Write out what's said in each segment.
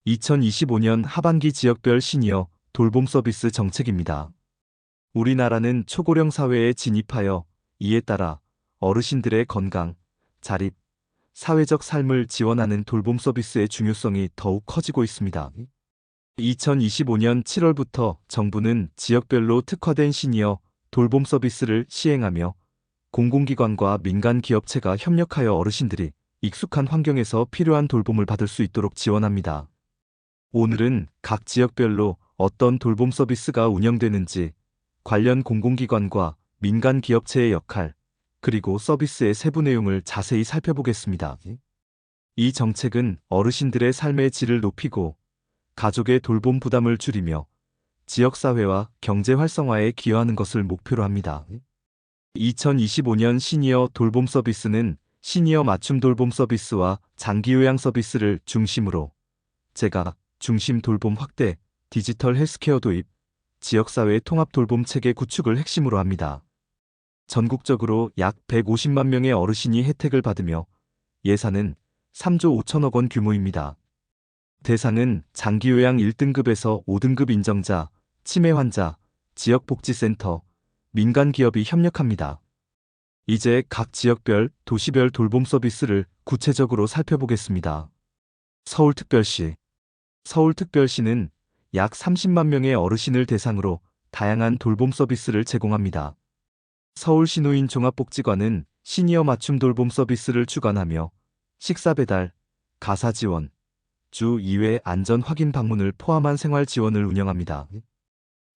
2025년 하반기 지역별 시니어 돌봄 서비스 정책입니다. 우리나라는 초고령 사회에 진입하여 이에 따라 어르신들의 건강, 자립, 사회적 삶을 지원하는 돌봄 서비스의 중요성이 더욱 커지고 있습니다. 2025년 7월부터 정부는 지역별로 특화된 시니어 돌봄 서비스를 시행하며 공공기관과 민간 기업체가 협력하여 어르신들이 익숙한 환경에서 필요한 돌봄을 받을 수 있도록 지원합니다. 오늘은 각 지역별로 어떤 돌봄 서비스가 운영되는지, 관련 공공기관과 민간 기업체의 역할, 그리고 서비스의 세부 내용을 자세히 살펴보겠습니다. 이 정책은 어르신들의 삶의 질을 높이고 가족의 돌봄 부담을 줄이며 지역사회와 경제 활성화에 기여하는 것을 목표로 합니다. 2025년 시니어 돌봄 서비스는 시니어 맞춤 돌봄 서비스와 장기 요양 서비스를 중심으로 재가 중심 돌봄 확대, 디지털 헬스케어 도입, 지역사회 통합 돌봄 체계 구축을 핵심으로 합니다. 전국적으로 약 150만 명의 어르신이 혜택을 받으며 예산은 3조 5천억 원 규모입니다. 대상은 장기요양 1등급에서 5등급 인정자, 치매 환자, 지역복지센터, 민간 기업이 협력합니다. 이제 각 지역별, 도시별 돌봄 서비스를 구체적으로 살펴보겠습니다. 서울특별시. 서울특별시는 약 30만 명의 어르신을 대상으로 다양한 돌봄 서비스를 제공합니다. 서울시노인 종합복지관은 시니어 맞춤 돌봄 서비스를 주관하며 식사 배달, 가사 지원, 주 2회 안전 확인 방문을 포함한 생활 지원을 운영합니다.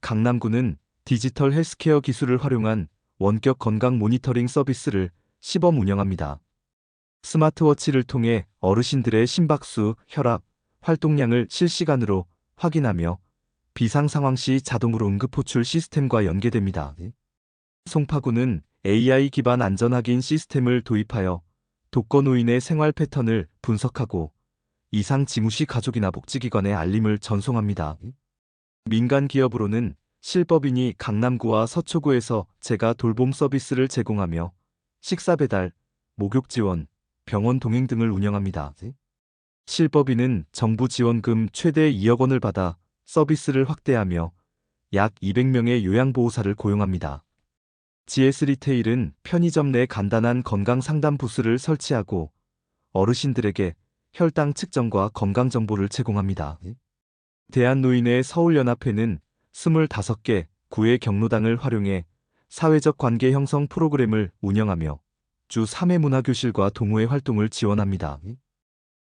강남구는 디지털 헬스케어 기술을 활용한 원격 건강 모니터링 서비스를 시범 운영합니다. 스마트워치를 통해 어르신들의 심박수, 혈압, 활동량을 실시간으로 확인하며 비상 상황 시 자동으로 응급 호출 시스템과 연계됩니다. 송파구는 AI 기반 안전 확인 시스템을 도입하여 독거노인의 생활 패턴을 분석하고 이상 징후 시 가족이나 복지기관에 알림을 전송합니다. 민간 기업으로는 실법인이 강남구와 서초구에서 재가 돌봄 서비스를 제공하며 식사 배달, 목욕 지원, 병원 동행 등을 운영합니다. 실법인은 정부 지원금 최대 2억 원을 받아 서비스를 확대하며 약 200명의 요양보호사를 고용합니다. GS 리테일은 편의점 내 간단한 건강 상담 부스를 설치하고 어르신들에게 혈당 측정과 건강 정보를 제공합니다. 대한노인의 서울연합회는 25개 구의 경로당을 활용해 사회적 관계 형성 프로그램을 운영하며 주 3회 문화교실과 동호회 활동을 지원합니다.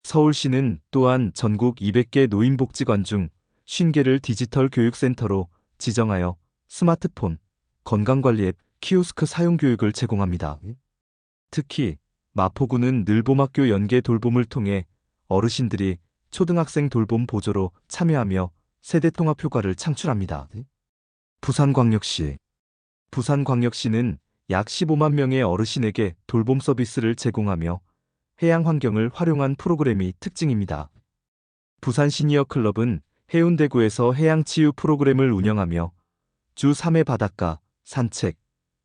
서울시는 또한 전국 200개 노인복지관 중 50개를 디지털 교육센터로 지정하여 스마트폰, 건강관리 앱, 키오스크 사용 교육을 제공합니다. 특히 마포구는 늘봄학교 연계 돌봄을 통해 어르신들이 초등학생 돌봄 보조로 참여하며 세대 통합 효과를 창출합니다. 부산광역시. 부산광역시는 약 15만 명의 어르신에게 돌봄 서비스를 제공하며 해양 환경을 활용한 프로그램이 특징입니다. 부산 시니어 클럽은 해운대구에서 해양 치유 프로그램을 운영하며 주 3회 바닷가, 산책,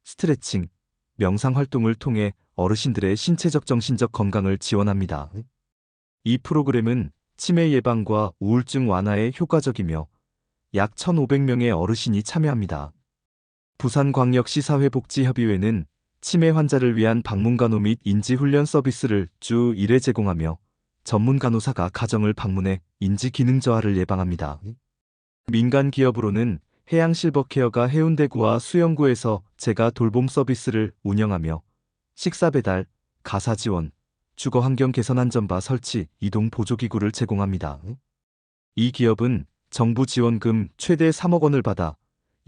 스트레칭, 명상 활동을 통해 어르신들의 신체적 정신적 건강을 지원합니다. 이 프로그램은 치매 예방과 우울증 완화에 효과적이며 약 1,500명의 어르신이 참여합니다. 부산광역시 사회복지협의회는 치매 환자를 위한 방문간호 및 인지훈련 서비스를 주 1회 제공하며 전문 간호사가 가정을 방문해 인지 기능 저하를 예방합니다. 민간 기업으로는 해양실버케어가 해운대구와 수영구에서 재가 돌봄 서비스를 운영하며 식사 배달, 가사 지원, 주거 환경 개선 안전바 설치, 이동 보조기구를 제공합니다. 이 기업은 정부 지원금 최대 3억 원을 받아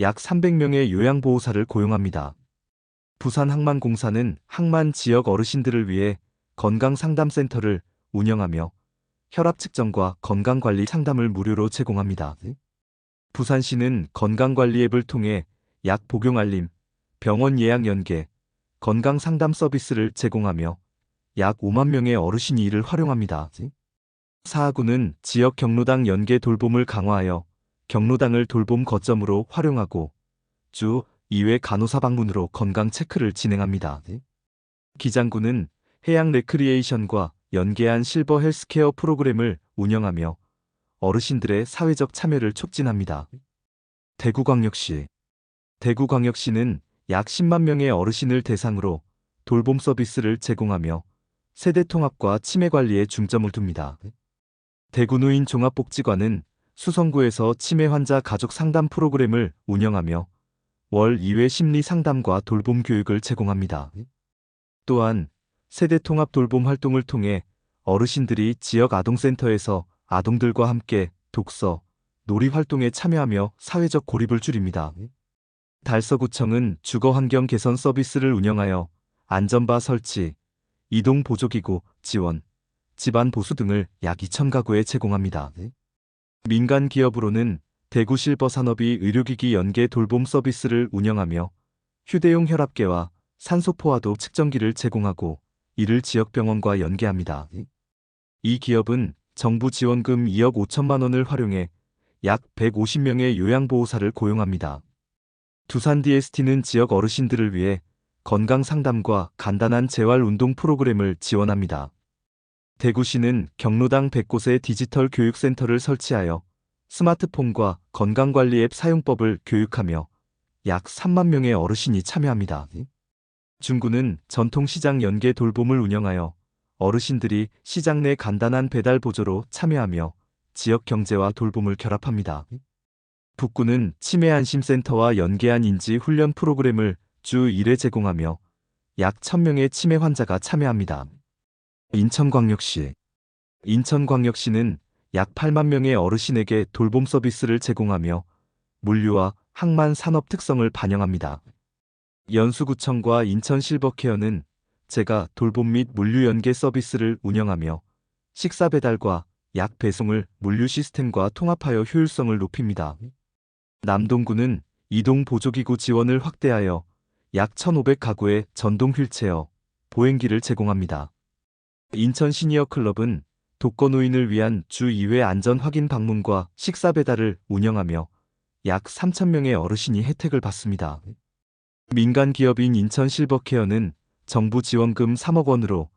약 300명의 요양보호사를 고용합니다. 부산항만공사는 항만 지역 어르신들을 위해 건강상담센터를 운영하며 혈압 측정과 건강관리 상담을 무료로 제공합니다. 부산시는 건강관리 앱을 통해 약 복용 알림, 병원 예약 연계, 건강상담 서비스를 제공하며 약 5만 명의 어르신이 이를 활용합니다. 사하구는 지역 경로당 연계 돌봄을 강화하여 경로당을 돌봄 거점으로 활용하고 주 2회 간호사 방문으로 건강 체크를 진행합니다. 기장구는 해양 레크리에이션과 연계한 실버 헬스케어 프로그램을 운영하며 어르신들의 사회적 참여를 촉진합니다. 대구광역시. 대구광역시는 약 10만 명의 어르신을 대상으로 돌봄 서비스를 제공하며 세대 통합과 치매 관리에 중점을 둡니다. 대구노인 종합복지관은 수성구에서 치매 환자 가족 상담 프로그램을 운영하며 월 2회 심리 상담과 돌봄 교육을 제공합니다. 또한 세대 통합 돌봄 활동을 통해 어르신들이 지역 아동센터에서 아동들과 함께 독서, 놀이 활동에 참여하며 사회적 고립을 줄입니다. 달서구청은 주거 환경 개선 서비스를 운영하여 안전바 설치, 이동 보조기구 지원, 집안 보수 등을 약 2천 가구에 제공합니다. 민간 기업으로는 대구실버산업이 의료기기 연계 돌봄 서비스를 운영하며 휴대용 혈압계와 산소포화도 측정기를 제공하고 이를 지역병원과 연계합니다. 이 기업은 정부 지원금 2억 5천만 원을 활용해 약 150명의 요양보호사를 고용합니다. 두산 DST는 지역 어르신들을 위해 건강 상담과 간단한 재활운동 프로그램을 지원합니다. 대구시는 경로당 100곳에 디지털 교육센터를 설치하여 스마트폰과 건강관리 앱 사용법을 교육하며 약 3만 명의 어르신이 참여합니다. 중구는 전통시장 연계 돌봄을 운영하여 어르신들이 시장 내 간단한 배달 보조로 참여하며 지역 경제와 돌봄을 결합합니다. 북구는 치매 안심센터와 연계한 인지 훈련 프로그램을 주 1회 제공하며 약 1000명의 치매 환자가 참여합니다. 인천광역시. 인천광역시는 약 8만 명의 어르신에게 돌봄 서비스를 제공하며 물류와 항만 산업 특성을 반영합니다. 연수구청과 인천실버케어는 제가 돌봄 및 물류 연계 서비스를 운영하며 식사 배달과 약 배송을 물류 시스템과 통합하여 효율성을 높입니다. 남동구는 이동 보조기구 지원을 확대하여 약 1,500가구에 전동 휠체어, 보행기를 제공합니다. 인천 시니어 클럽은 독거노인을 위한 주 2회 안전 확인 방문과 식사 배달을 운영하며 약 3,000명의 어르신이 혜택을 받습니다. 민간 기업인 인천 실버케어는 정부 지원금 3억 원으로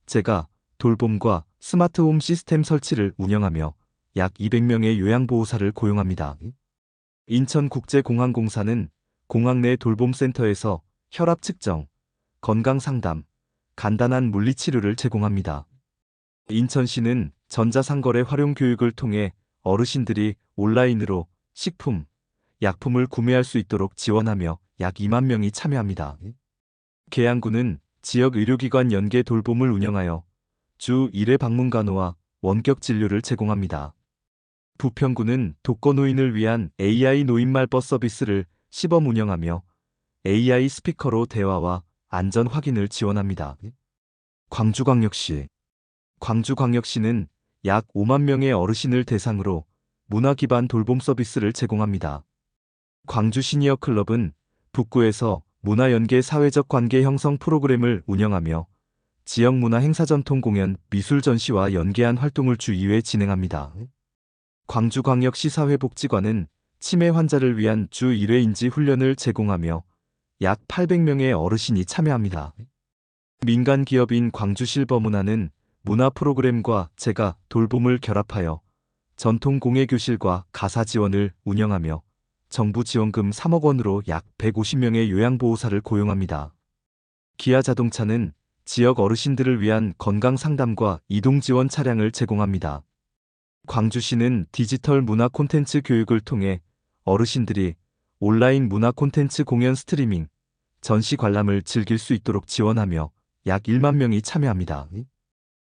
제가 돌봄과 스마트홈 시스템 설치를 운영하며 약 200명의 요양보호사를 고용합니다. 인천국제공항공사는 공항 내 돌봄센터에서 혈압 측정, 건강상담, 간단한 물리치료를 제공합니다. 인천시는 전자상거래 활용 교육을 통해 어르신들이 온라인으로 식품, 약품을 구매할 수 있도록 지원하며 약 2만 명이 참여합니다. 계양구는 지역 의료기관 연계 돌봄을 운영하여 주 1회 방문 간호와 원격 진료를 제공합니다. 부평구는 독거노인을 위한 AI 노인말벗 서비스를 시범 운영하며 AI 스피커로 대화와 안전 확인을 지원합니다. 광주광역시. 광주광역시는 약 5만 명의 어르신을 대상으로 문화 기반 돌봄 서비스를 제공합니다. 광주 시니어 클럽은 북구에서 문화 연계 사회적 관계 형성 프로그램을 운영하며 지역 문화 행사 전통 공연, 미술 전시와 연계한 활동을 주 2회 진행합니다. 광주광역시 사회복지관은 치매 환자를 위한 주 1회 인지 훈련을 제공하며 약 800명의 어르신이 참여합니다. 민간 기업인 광주실버문화는 문화 프로그램과 제가 돌봄을 결합하여 전통 공예 교실과 가사 지원을 운영하며 정부 지원금 3억 원으로 약 150명의 요양보호사를 고용합니다. 기아자동차는 지역 어르신들을 위한 건강 상담과 이동 지원 차량을 제공합니다. 광주시는 디지털 문화 콘텐츠 교육을 통해 어르신들이 온라인 문화 콘텐츠 공연 스트리밍, 전시 관람을 즐길 수 있도록 지원하며 약 1만 명이 참여합니다.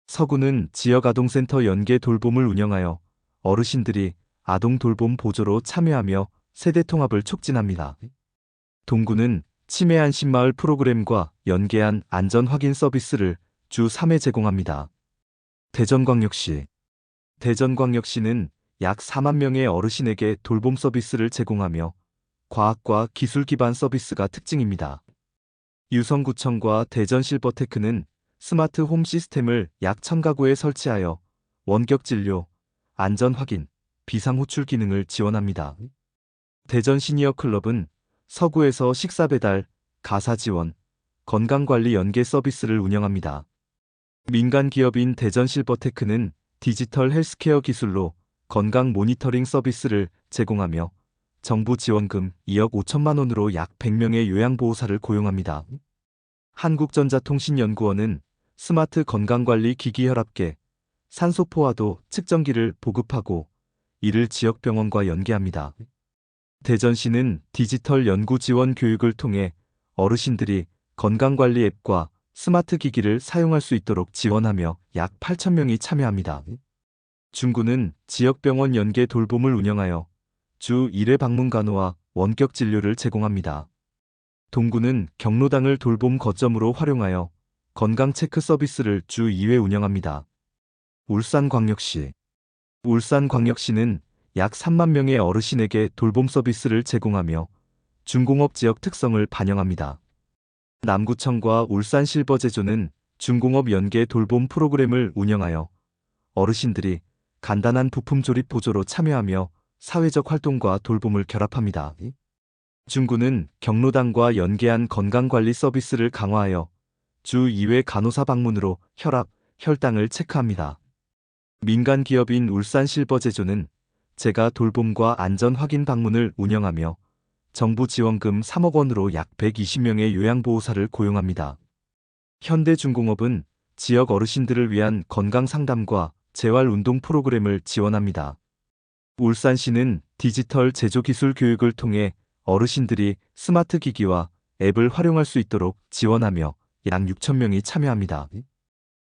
서구는 지역 아동센터 연계 돌봄을 운영하여 어르신들이 아동 돌봄 보조로 참여하며 세대 통합을 촉진합니다. 동구는 치매 안심마을 프로그램과 연계한 안전 확인 서비스를 주 3회 제공합니다. 대전광역시. 대전광역시는 약 4만 명의 어르신에게 돌봄 서비스를 제공하며 과학과 기술 기반 서비스가 특징입니다. 유성구청과 대전실버테크는 스마트 홈 시스템을 약 1,000가구에 설치하여 원격 진료, 안전 확인, 비상 호출 기능을 지원합니다. 대전 시니어 클럽은 서구에서 식사 배달, 가사 지원, 건강관리 연계 서비스를 운영합니다. 민간 기업인 대전 실버테크는 디지털 헬스케어 기술로 건강 모니터링 서비스를 제공하며 정부 지원금 2억 5천만 원으로 약 100명의 요양보호사를 고용합니다. 한국전자통신연구원은 스마트 건강관리 기기 혈압계, 산소포화도 측정기를 보급하고 이를 지역병원과 연계합니다. 대전시는 디지털 연구 지원 교육을 통해 어르신들이 건강관리 앱과 스마트 기기를 사용할 수 있도록 지원하며 약 8,000명이 참여합니다. 중구는 지역병원 연계 돌봄을 운영하여 주 1회 방문 간호와 원격 진료를 제공합니다. 동구는 경로당을 돌봄 거점으로 활용하여 건강 체크 서비스를 주 2회 운영합니다. 울산광역시는 약 3만 명의 어르신에게 돌봄 서비스를 제공하며 중공업 지역 특성을 반영합니다. 남구청과 울산실버제조는 중공업 연계 돌봄 프로그램을 운영하여 어르신들이 간단한 부품 조립 보조로 참여하며 사회적 활동과 돌봄을 결합합니다. 중구는 경로당과 연계한 건강관리 서비스를 강화하여 주 2회 간호사 방문으로 혈압, 혈당을 체크합니다. 민간 기업인 울산실버제조는 재가 돌봄과 안전 확인 방문을 운영하며 정부 지원금 3억 원으로 약 120명의 요양보호사를 고용합니다. 현대중공업은 지역 어르신들을 위한 건강 상담과 재활운동 프로그램을 지원합니다. 울산시는 디지털 제조기술 교육을 통해 어르신들이 스마트 기기와 앱을 활용할 수 있도록 지원하며 약 6,000명이 참여합니다.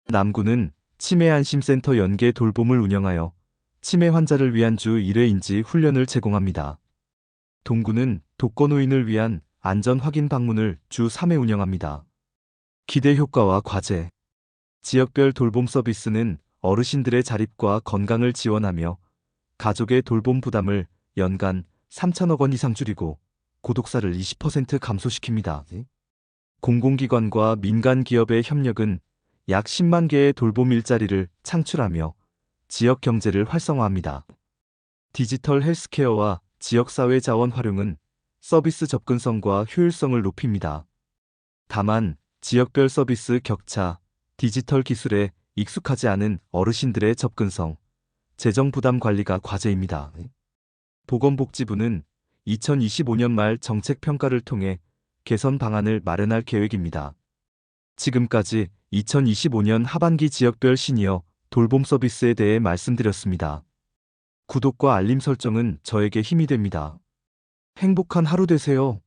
남구는 치매안심센터 연계 돌봄을 운영하여 치매 환자를 위한 주 1회 인지 훈련을 제공합니다. 동구는 독거노인을 위한 안전 확인 방문을 주 3회 운영합니다. 기대 효과와 과제. 지역별 돌봄 서비스는 어르신들의 자립과 건강을 지원하며 가족의 돌봄 부담을 연간 3천억 원 이상 줄이고 고독사를 20% 감소시킵니다. 공공기관과 민간 기업의 협력은 약 10만 개의 돌봄 일자리를 창출하며 지역 경제를 활성화합니다. 디지털 헬스케어와 지역사회 자원 활용은 서비스 접근성과 효율성을 높입니다. 다만 지역별 서비스 격차, 디지털 기술에 익숙하지 않은 어르신들의 접근성, 재정 부담 관리가 과제입니다. 보건복지부는 2025년 말 정책 평가를 통해 개선 방안을 마련할 계획입니다. 지금까지 2025년 하반기 지역별 시니어 돌봄 서비스에 대해 말씀드렸습니다. 구독과 알림 설정은 저에게 힘이 됩니다. 행복한 하루 되세요.